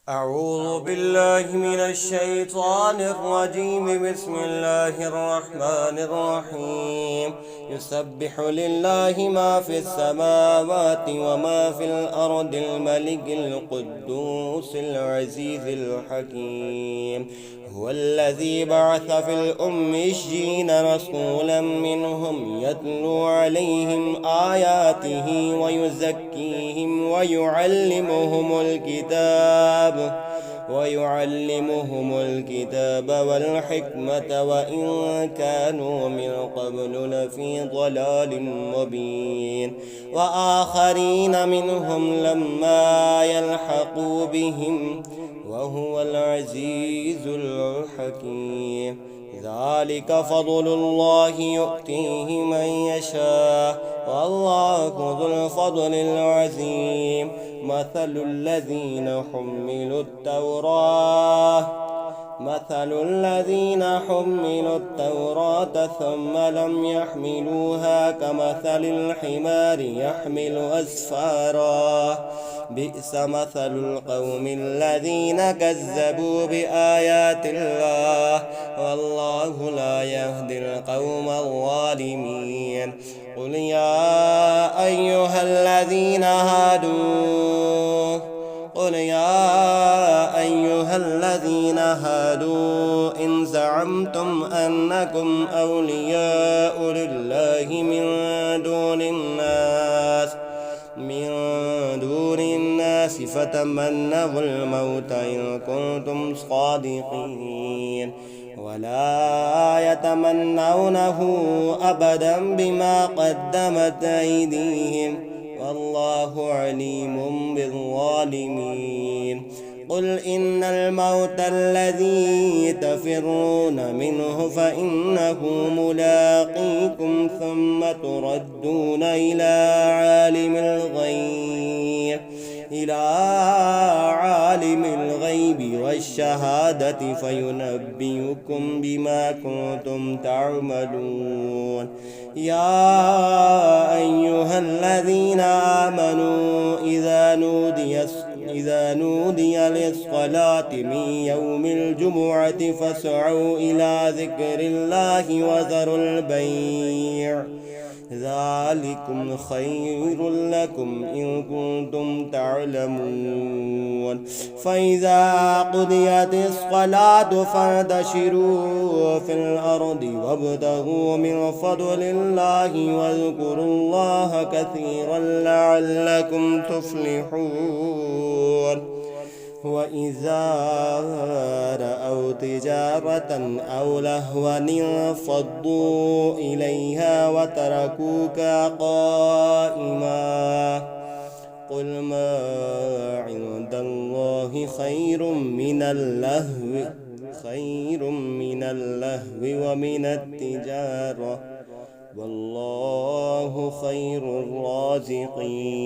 أعوذ بالله من الشيطان الرجيم. بسم الله الرحمن الرحيم. يسبح لله ما في السماوات وما في الأرض، الملك القدوس العزيز الحكيم. هو الذي بعث في الأميين رسولا منهم يتلو عليهم آياته ويزكيهم ويعلمهم الكتاب والحكمة وإن كانوا من قبل لفي ضلال مبين، وآخرين منهم لما يلحقوا بهم وهو العزيز الحكيم. ذلك فضل الله يؤتيه من يشاء، والله ذو الفضل العظيم. مثل الذين حملوا التوراة ثم لم يحملوها كمثل الحمار يحمل أسفارا، بئس مثل القوم الذين كذبوا بآيات الله، والله لا يهدي القوم الظالمين. قل يا أيها الذين هادوا إن زعمتم أنكم أولياء لله من دون الناس فتمنوا الموت إن كنتم صادقين، ولا يتمنونه أبدا بما قدمت أيديهم، والله عليم بالظالمين. قل إن الموت الذي تفرون منه فإنه ملاقيكم، ثم تردون إلى عالم الغيب والشهادة فينبئكم بما كنتم تعملون. يا أيها الذين آمنوا إذا نودي للصلاة من يوم الجمعة فاسعوا إلى ذكر الله وذروا البيع، ذلكم خير لكم إن كنتم تعلمون. فإذا قضيت الصلاة فانتشروا في الأرض وابتغوا من فضل الله واذكروا الله كثيرا لعلكم تفلحون. وإذا رأوا تجارة أو لهوا انفضوا إليها وتركوك قائما. قل ما عند الله خير من اللهو ومن التجارة، والله خير الرازقين.